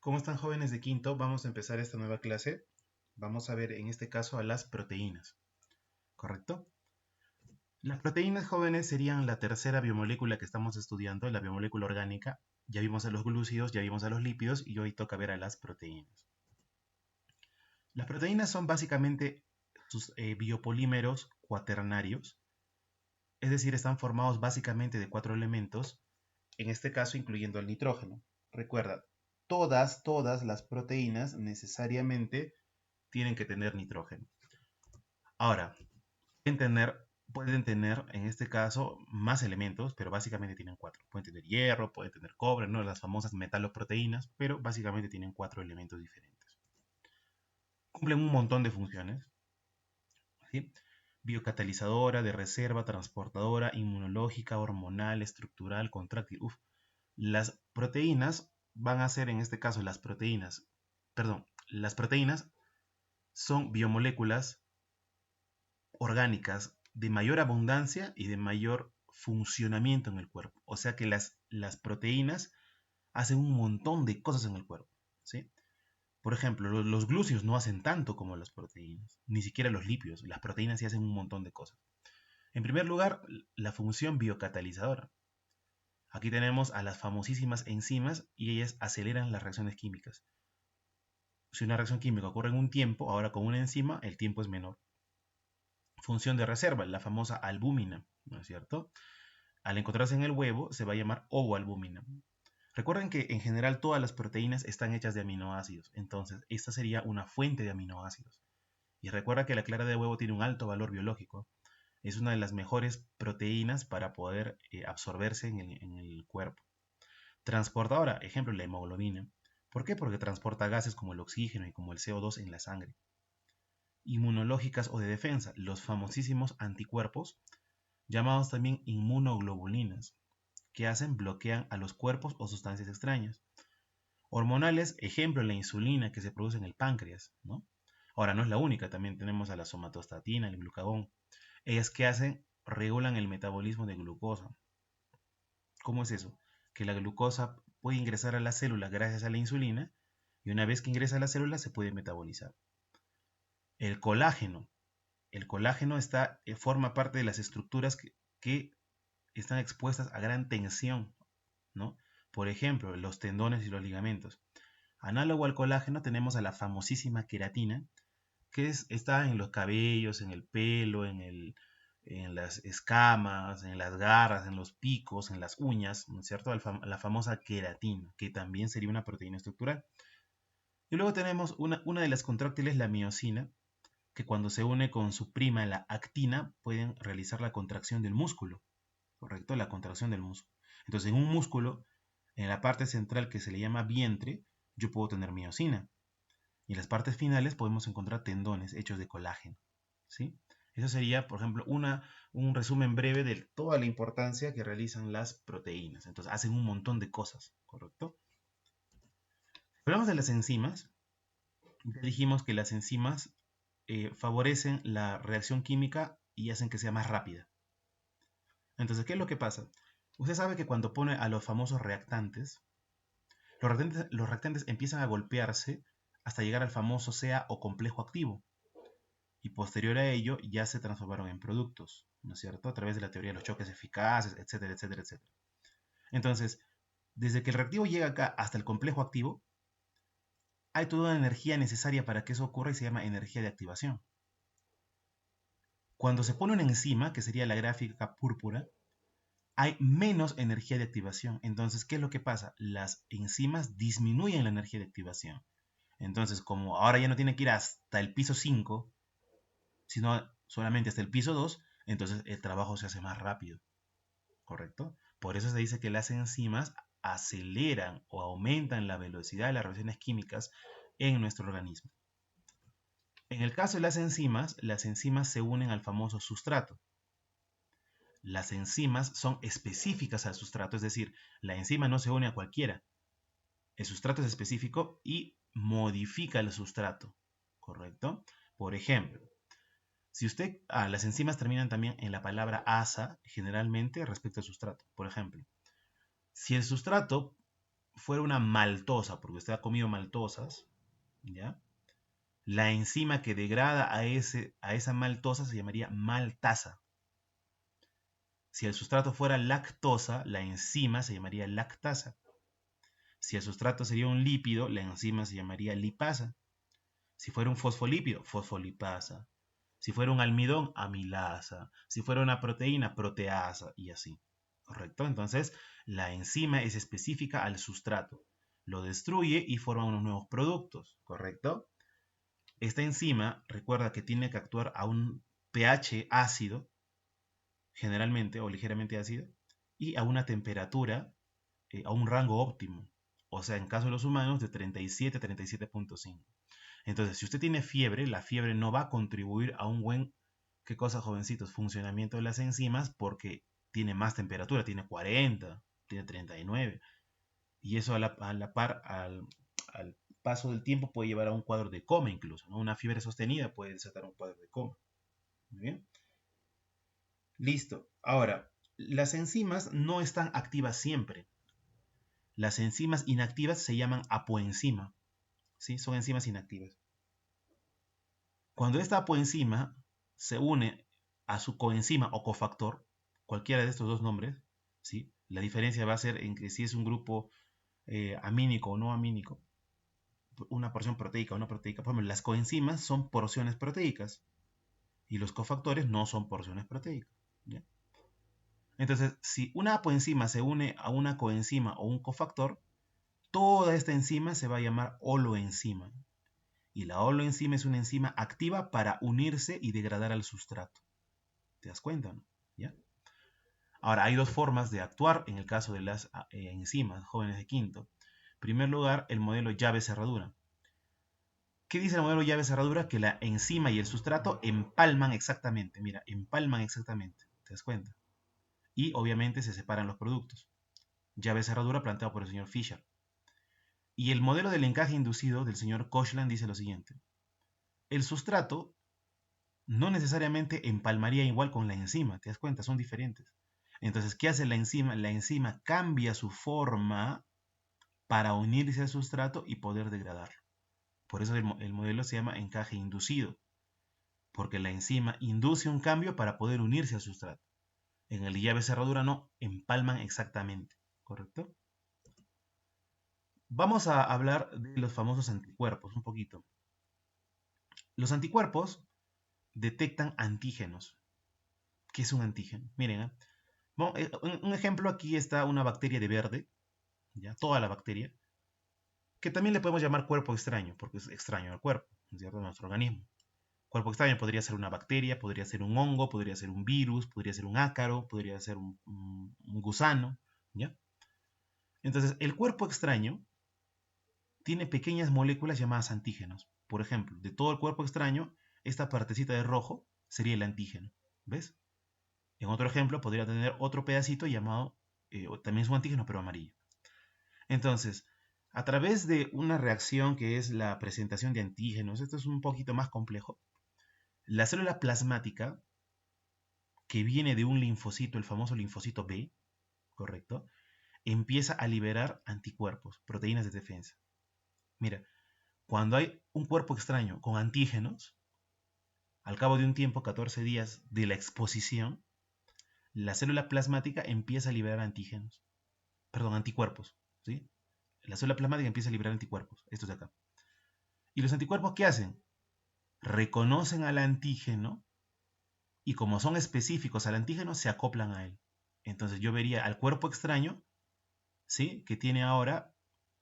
¿Cómo están jóvenes de quinto? Vamos a empezar esta nueva clase. Vamos a ver en este caso a las proteínas, ¿correcto? Las proteínas jóvenes serían la tercera biomolécula que estamos estudiando, la biomolécula orgánica. Ya vimos a los glúcidos, ya vimos a los lípidos y hoy toca ver a las proteínas. Las proteínas son básicamente sus biopolímeros cuaternarios, es decir, están formados básicamente de 4 elementos, en este caso incluyendo el nitrógeno. Recuerda, todas las proteínas necesariamente tienen que tener nitrógeno. Ahora, pueden tener en este caso más elementos, pero básicamente tienen 4. Pueden tener hierro, pueden tener cobre, ¿no? Las famosas metaloproteínas, pero básicamente tienen 4 elementos diferentes. Cumplen un montón de funciones, ¿sí? Biocatalizadora, de reserva, transportadora, inmunológica, hormonal, estructural, contráctil. Uf. Las proteínas van a ser en este caso las proteínas son biomoléculas orgánicas de mayor abundancia y de mayor funcionamiento en el cuerpo. O sea que las proteínas hacen un montón de cosas en el cuerpo, ¿sí? Por ejemplo, los glúcidos no hacen tanto como las proteínas, ni siquiera los lípidos. Las proteínas sí hacen un montón de cosas. En primer lugar, la función biocatalizadora. Aquí tenemos a las famosísimas enzimas y ellas aceleran las reacciones químicas. Si una reacción química ocurre en un tiempo, ahora con una enzima, el tiempo es menor. Función de reserva, la famosa albúmina, ¿no es cierto? Al encontrarse en el huevo, se va a llamar ovoalbúmina. Recuerden que en general todas las proteínas están hechas de aminoácidos, entonces esta sería una fuente de aminoácidos. Y recuerda que la clara de huevo tiene un alto valor biológico, es una de las mejores proteínas para poder absorberse en el cuerpo. Transportadora, ejemplo, la hemoglobina. ¿Por qué? Porque transporta gases como el oxígeno y como el CO2 en la sangre. Inmunológicas o de defensa, los famosísimos anticuerpos, llamados también inmunoglobulinas, que bloquean a los cuerpos o sustancias extrañas. Hormonales, ejemplo, la insulina que se produce en el páncreas, ¿no? Ahora, no es la única, también tenemos a la somatostatina, el glucagón. Ellas regulan el metabolismo de glucosa. ¿Cómo es eso? Que la glucosa puede ingresar a la célula gracias a la insulina y una vez que ingresa a la célula se puede metabolizar. El colágeno. El colágeno forma parte de las estructuras que están expuestas a gran tensión, ¿no? Por ejemplo, los tendones y los ligamentos. Análogo al colágeno tenemos a la famosísima queratina, que está en los cabellos, en el pelo, en las escamas, en las garras, en los picos, en las uñas, ¿no es cierto? La famosa queratina, que también sería una proteína estructural. Y luego tenemos una de las contráctiles, la miosina, que cuando se une con su prima, la actina, pueden realizar la contracción del músculo, ¿correcto? La contracción del músculo. Entonces, en un músculo, en la parte central que se le llama vientre, yo puedo tener miosina. Y en las partes finales podemos encontrar tendones hechos de colágeno, ¿sí? Eso sería, por ejemplo, un resumen breve de toda la importancia que realizan las proteínas. Entonces, hacen un montón de cosas, ¿correcto? Hablamos de las enzimas. Ya dijimos que las enzimas favorecen la reacción química y hacen que sea más rápida. Entonces, ¿qué es lo que pasa? Usted sabe que cuando pone a los famosos reactantes, los reactantes empiezan a golpearse hasta llegar al famoso CA o complejo activo. Y posterior a ello ya se transformaron en productos, ¿no es cierto? A través de la teoría de los choques eficaces, etcétera, etcétera, etcétera. Entonces, desde que el reactivo llega acá hasta el complejo activo, hay toda una energía necesaria para que eso ocurra y se llama energía de activación. Cuando se pone una enzima, que sería la gráfica púrpura, hay menos energía de activación. Entonces, ¿qué es lo que pasa? Las enzimas disminuyen la energía de activación. Entonces, como ahora ya no tiene que ir hasta el piso 5, sino solamente hasta el piso 2, entonces el trabajo se hace más rápido, ¿correcto? Por eso se dice que las enzimas aceleran o aumentan la velocidad de las reacciones químicas en nuestro organismo. En el caso de las enzimas se unen al famoso sustrato. Las enzimas son específicas al sustrato, es decir, la enzima no se une a cualquiera. El sustrato es específico y modifica el sustrato, ¿correcto? Por ejemplo, las enzimas terminan también en la palabra asa, generalmente respecto al sustrato. Por ejemplo, si el sustrato fuera una maltosa, porque usted ha comido maltosas, ¿ya? La enzima que degrada a esa maltosa se llamaría maltasa. Si el sustrato fuera lactosa, la enzima se llamaría lactasa. Si el sustrato sería un lípido, la enzima se llamaría lipasa. Si fuera un fosfolípido, fosfolipasa. Si fuera un almidón, amilasa. Si fuera una proteína, proteasa y así. ¿Correcto? Entonces, la enzima es específica al sustrato. Lo destruye y forma unos nuevos productos. ¿Correcto? Esta enzima, recuerda que tiene que actuar a un pH ácido, generalmente o ligeramente ácido, y a una temperatura, a un rango óptimo. O sea, en caso de los humanos, de 37 a 37.5. Entonces, si usted tiene fiebre, la fiebre no va a contribuir a un buen, ¿qué cosa, jovencitos? Funcionamiento de las enzimas porque tiene más temperatura, tiene 40, tiene 39. Y eso a la par, al paso del tiempo puede llevar a un cuadro de coma incluso, ¿no? Una fiebre sostenida puede desatar un cuadro de coma. Muy bien. Listo. Ahora, las enzimas no están activas siempre. Las enzimas inactivas se llaman apoenzima, ¿sí? Son enzimas inactivas. Cuando esta apoenzima se une a su coenzima o cofactor, cualquiera de estos dos nombres, ¿sí? La diferencia va a ser en que si es un grupo amínico o no amínico, una porción proteica o no proteica. Por ejemplo, las coenzimas son porciones proteicas y los cofactores no son porciones proteicas. ¿Ya? Entonces, si una apoenzima se une a una coenzima o un cofactor, toda esta enzima se va a llamar holoenzima. Y la holoenzima es una enzima activa para unirse y degradar al sustrato. ¿Te das cuenta? ¿No? ¿Ya? Ahora, hay dos formas de actuar en el caso de las enzimas, jóvenes de quinto. En primer lugar, el modelo llave-cerradura. ¿Qué dice el modelo llave-cerradura? Que la enzima y el sustrato empalman exactamente. Mira, empalman exactamente. ¿Te das cuenta? Y obviamente se separan los productos. Llave-cerradura planteado por el señor Fischer. Y el modelo del encaje inducido del señor Koshland dice lo siguiente. El sustrato no necesariamente empalmaría igual con la enzima. ¿Te das cuenta? Son diferentes. Entonces, ¿qué hace la enzima? La enzima cambia su forma para unirse al sustrato y poder degradarlo. Por eso el modelo se llama encaje inducido, porque la enzima induce un cambio para poder unirse al sustrato. En el de llave cerradura no, empalman exactamente, ¿correcto? Vamos a hablar de los famosos anticuerpos un poquito. Los anticuerpos detectan antígenos. ¿Qué es un antígeno? Miren, bueno, un ejemplo aquí está una bacteria de verde, ¿ya? Toda la bacteria, que también le podemos llamar cuerpo extraño, porque es extraño al cuerpo, ¿cierto? De nuestro organismo. Cuerpo extraño podría ser una bacteria, podría ser un hongo, podría ser un virus, podría ser un ácaro, podría ser un gusano, ¿ya? Entonces, el cuerpo extraño tiene pequeñas moléculas llamadas antígenos. Por ejemplo, de todo el cuerpo extraño, esta partecita de rojo sería el antígeno, ¿ves? En otro ejemplo, podría tener otro pedacito llamado, también es un antígeno, pero amarillo. Entonces, a través de una reacción que es la presentación de antígenos, esto es un poquito más complejo, la célula plasmática, que viene de un linfocito, el famoso linfocito B, ¿correcto? Empieza a liberar anticuerpos, proteínas de defensa. Mira, cuando hay un cuerpo extraño con antígenos, al cabo de un tiempo, 14 días de la exposición, la célula plasmática empieza a liberar anticuerpos, ¿sí? La célula plasmática empieza a liberar anticuerpos, estos de acá. ¿Y los anticuerpos qué hacen? Reconocen al antígeno y como son específicos al antígeno, se acoplan a él. Entonces yo vería al cuerpo extraño, ¿sí? Que tiene ahora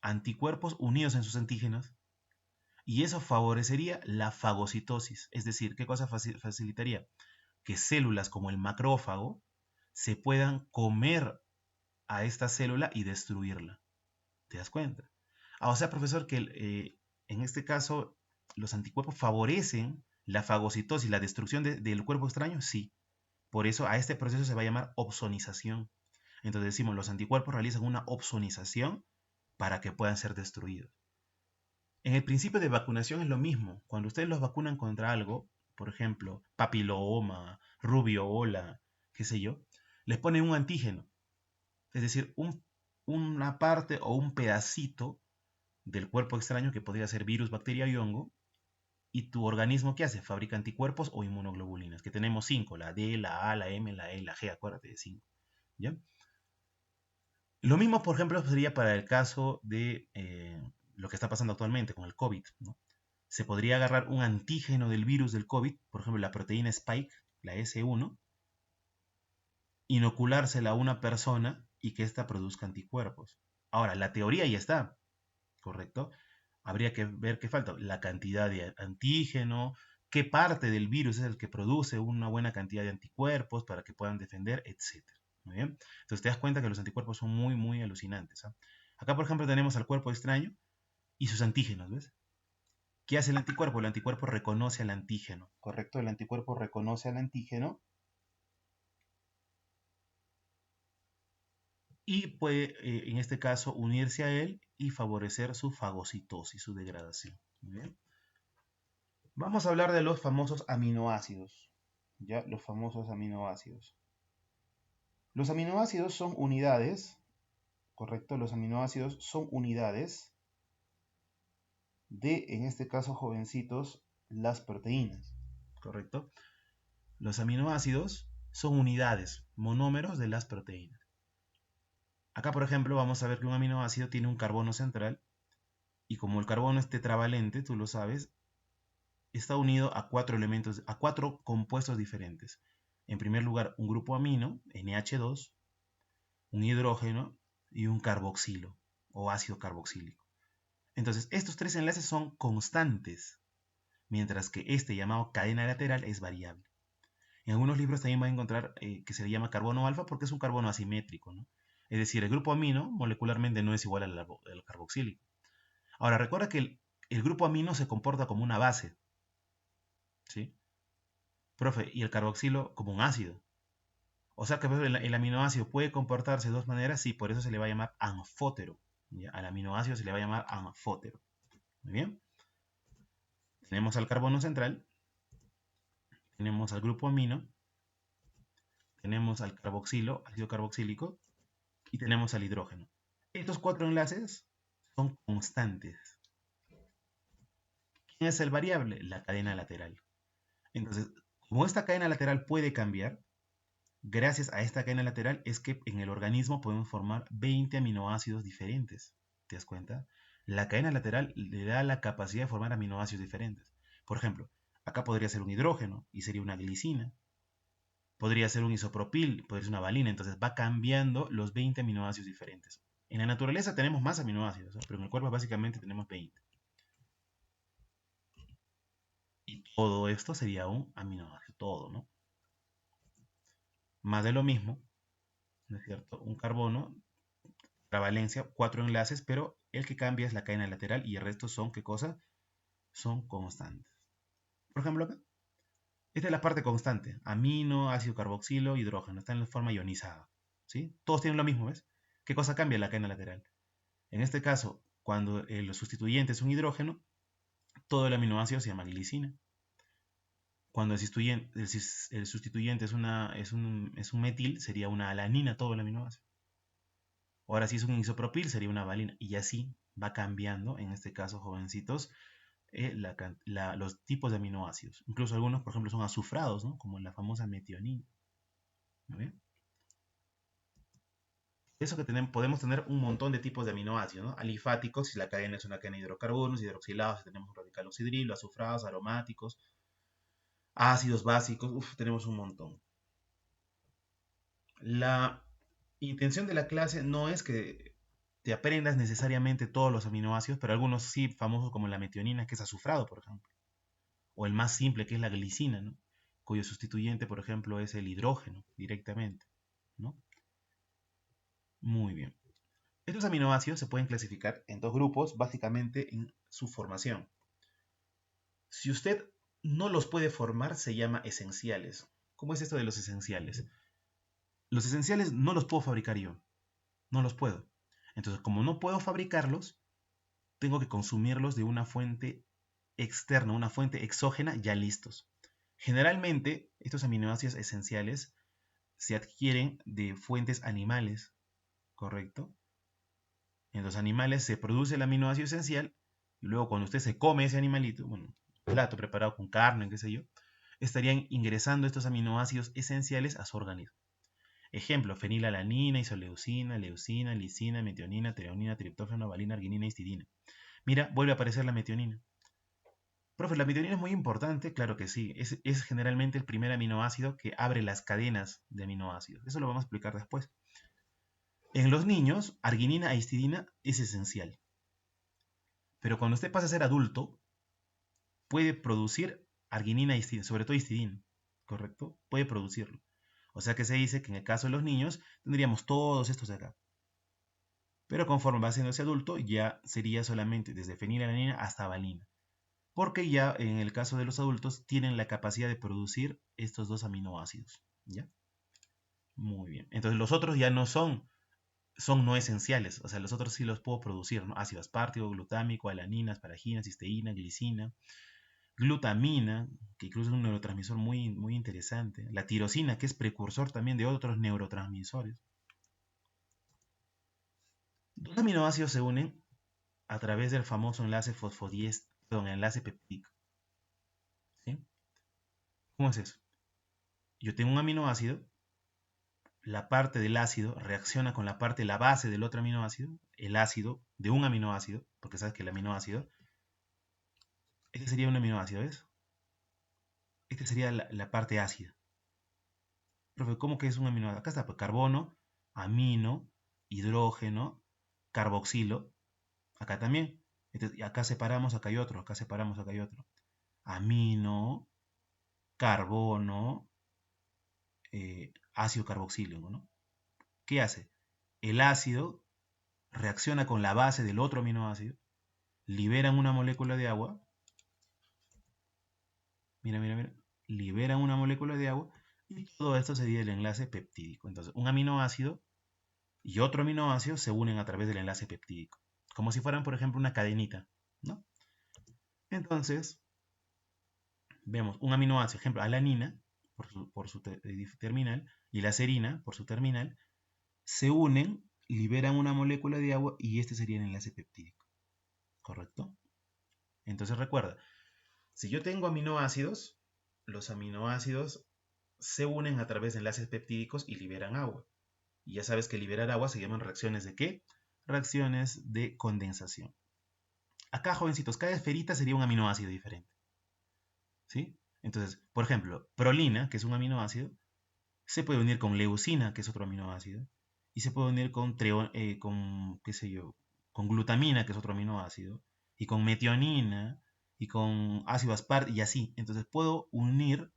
anticuerpos unidos en sus antígenos y eso favorecería la fagocitosis. Es decir, ¿qué cosa facilitaría? Que células como el macrófago se puedan comer a esta célula y destruirla. ¿Te das cuenta? O sea, profesor, que en este caso los anticuerpos favorecen la fagocitosis, la destrucción del cuerpo extraño, sí. Por eso a este proceso se va a llamar opsonización. Entonces decimos, los anticuerpos realizan una opsonización para que puedan ser destruidos. En el principio de vacunación es lo mismo. Cuando ustedes los vacunan contra algo, por ejemplo, papiloma, rubiola, qué sé yo, les ponen un antígeno. Es decir, un una parte o un pedacito del cuerpo extraño que podría ser virus, bacteria y hongo, y tu organismo, ¿qué hace? Fabrica anticuerpos o inmunoglobulinas, que tenemos 5, la D, la A, la M, la E, la G, acuérdate de 5. ¿Ya? Lo mismo, por ejemplo, sería para el caso de lo que está pasando actualmente con el COVID, ¿no? Se podría agarrar un antígeno del virus del COVID, por ejemplo, la proteína Spike, la S1, inoculársela a una persona y que ésta produzca anticuerpos. Ahora, la teoría ya está, ¿correcto? Habría que ver qué falta, la cantidad de antígeno, qué parte del virus es el que produce una buena cantidad de anticuerpos para que puedan defender, etcétera. ¿Muy bien? Entonces te das cuenta que los anticuerpos son muy, muy alucinantes. ¿Ah? Acá, por ejemplo, tenemos al cuerpo extraño y sus antígenos, ¿ves? ¿Qué hace el anticuerpo? El anticuerpo reconoce al antígeno, ¿correcto? El anticuerpo reconoce al antígeno y puede, en este caso, unirse a él y favorecer su fagocitosis, su degradación. ¿Muy bien? Vamos a hablar de los famosos aminoácidos. ¿Ya? Los famosos aminoácidos. Los aminoácidos son unidades, ¿correcto? Los aminoácidos son unidades de, en este caso, jovencitos, las proteínas, ¿correcto? Los aminoácidos son unidades, monómeros de las proteínas. Acá, por ejemplo, vamos a ver que un aminoácido tiene un carbono central y como el carbono es tetravalente, tú lo sabes, está unido a 4 elementos, a 4 compuestos diferentes. En primer lugar, un grupo amino, NH2, un hidrógeno y un carboxilo o ácido carboxílico. Entonces, estos 3 enlaces son constantes, mientras que este llamado cadena lateral es variable. En algunos libros también va a encontrar que se le llama carbono alfa porque es un carbono asimétrico, ¿no? Es decir, el grupo amino molecularmente no es igual al carboxílico. Ahora, recuerda que el grupo amino se comporta como una base, ¿sí? Profe, y el carboxilo como un ácido. O sea que el aminoácido puede comportarse de dos maneras, sí, por eso se le va a llamar anfótero. ¿Ya? Al aminoácido se le va a llamar anfótero. Muy bien. Tenemos al carbono central, tenemos al grupo amino, tenemos al carboxilo, ácido carboxílico, y tenemos al hidrógeno. Estos 4 enlaces son constantes. ¿Quién es el variable? La cadena lateral. Entonces, como esta cadena lateral puede cambiar, gracias a esta cadena lateral es que en el organismo podemos formar 20 aminoácidos diferentes. ¿Te das cuenta? La cadena lateral le da la capacidad de formar aminoácidos diferentes. Por ejemplo, acá podría ser un hidrógeno y sería una glicina. Podría ser un isopropil, podría ser una valina. Entonces va cambiando los 20 aminoácidos diferentes. En la naturaleza tenemos más aminoácidos, ¿eh? Pero en el cuerpo básicamente tenemos 20. Y todo esto sería un aminoácido, todo, ¿no? Más de lo mismo, ¿no es cierto? Un carbono, la valencia, 4 enlaces, pero el que cambia es la cadena lateral y el resto son, ¿qué cosa? Son constantes. Por ejemplo, acá, esta es la parte constante, amino, ácido carboxilo, hidrógeno, está en la forma ionizada, ¿sí? Todos tienen lo mismo, ¿ves? ¿Qué cosa cambia la cadena lateral? En este caso, cuando el sustituyente es un hidrógeno, todo el aminoácido se llama glicina. Cuando el sustituyente es un metil, sería una alanina todo el aminoácido. Ahora, si es un isopropil, sería una valina. Y así va cambiando, en este caso, jovencitos, los tipos de aminoácidos. Incluso algunos, por ejemplo, son azufrados, ¿no? Como la famosa metionina. ¿No ven? Eso que podemos tener un montón de tipos de aminoácidos, ¿no? Alifáticos, si la cadena es una cadena de hidrocarburos, hidroxilados, si tenemos un radical oxidrilo, azufrados, aromáticos, ácidos básicos, tenemos un montón. La intención de la clase no es que te aprendas necesariamente todos los aminoácidos, pero algunos sí famosos como la metionina, que es azufrado, por ejemplo. O el más simple, que es la glicina, ¿no? Cuyo sustituyente, por ejemplo, es el hidrógeno directamente, ¿no? Muy bien. Estos aminoácidos se pueden clasificar en dos grupos, básicamente en su formación. Si usted no los puede formar, se llama esenciales. ¿Cómo es esto de los esenciales? Los esenciales no los puedo fabricar yo, no los puedo. Entonces, como no puedo fabricarlos, tengo que consumirlos de una fuente externa, una fuente exógena ya listos. Generalmente, estos aminoácidos esenciales se adquieren de fuentes animales, ¿correcto? En los animales se produce el aminoácido esencial y luego cuando usted se come ese animalito, bueno, un plato preparado con carne, qué sé yo, estarían ingresando estos aminoácidos esenciales a su organismo. Ejemplo, fenilalanina, isoleucina, leucina, lisina, metionina, treonina, triptófano, valina, arginina, histidina. Mira, vuelve a aparecer la metionina. Profe, la metionina es muy importante, claro que sí. Es generalmente el primer aminoácido que abre las cadenas de aminoácidos. Eso lo vamos a explicar después. En los niños, arginina e histidina es esencial. Pero cuando usted pasa a ser adulto, puede producir arginina e histidina, sobre todo histidina, ¿correcto? Puede producirlo. O sea que se dice que en el caso de los niños tendríamos todos estos de acá. Pero conforme va haciéndose adulto, ya sería solamente desde fenilalanina hasta valina. Porque ya en el caso de los adultos tienen la capacidad de producir estos dos aminoácidos. ¿Ya? Muy bien. Entonces los otros ya no son no esenciales. O sea, los otros sí los puedo producir, ¿no? Ácido aspartico, glutámico, alanina, asparagina, cisteína, glicina, glutamina, que incluso es un neurotransmisor muy, muy interesante. La tirosina, que es precursor también de otros neurotransmisores. Dos aminoácidos se unen a través del famoso enlace fosfodiesterasa, perdón, enlace peptídico. ¿Sí? ¿Cómo es eso? Yo tengo un aminoácido, la parte del ácido reacciona con la parte, la base del otro aminoácido, el ácido de un aminoácido, porque sabes que el aminoácido, este sería un aminoácido, ¿ves? Este sería la parte ácida. Profe, ¿cómo que es un aminoácido? Acá está, pues, carbono, amino, hidrógeno, carboxilo, acá también. Entonces, acá separamos, acá hay otro, acá separamos, acá hay otro. Amino, carbono, ácido carboxílico, ¿no? ¿Qué hace? El ácido reacciona con la base del otro aminoácido, liberan una molécula de agua, mira, mira, mira, liberan una molécula de agua y todo esto sería el enlace peptídico. Entonces, un aminoácido y otro aminoácido se unen a través del enlace peptídico, como si fueran, por ejemplo, una cadenita, ¿no? Entonces, vemos un aminoácido, ejemplo, alanina, por su terminal, y la serina, por su terminal, se unen, liberan una molécula de agua y este sería el enlace peptídico, ¿correcto? Entonces recuerda, si yo tengo aminoácidos, los aminoácidos se unen a través de enlaces peptídicos y liberan agua. Y ya sabes que liberar agua se llaman reacciones ¿de qué? Reacciones de condensación. Acá, jovencitos, cada esferita sería un aminoácido diferente. ¿Sí? Entonces, por ejemplo, prolina, que es un aminoácido, se puede unir con leucina, que es otro aminoácido, y se puede unir con qué sé yo, con glutamina, que es otro aminoácido, y con metionina, y con ácido aspartic, y así. Entonces puedo unir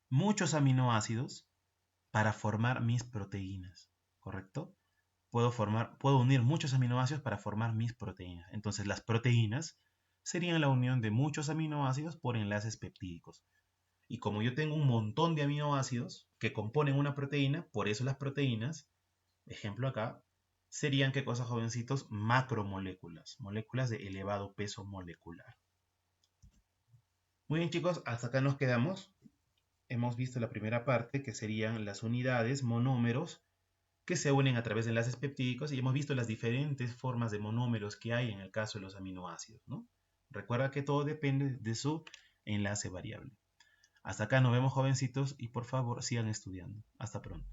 muchos aminoácidos para formar mis proteínas, ¿correcto? Puedo unir muchos aminoácidos para formar mis proteínas. Entonces las proteínas serían la unión de muchos aminoácidos por enlaces peptídicos. Y como yo tengo un montón de aminoácidos que componen una proteína, por eso las proteínas, ejemplo acá, serían, ¿qué cosas, jovencitos? Macromoléculas, moléculas de elevado peso molecular. Muy bien, chicos, hasta acá nos quedamos. Hemos visto la primera parte, que serían las unidades, monómeros, que se unen a través de enlaces peptídicos, y hemos visto las diferentes formas de monómeros que hay en el caso de los aminoácidos, ¿no? Recuerda que todo depende de su enlace variable. Hasta acá nos vemos, jovencitos, y por favor sigan estudiando. Hasta pronto.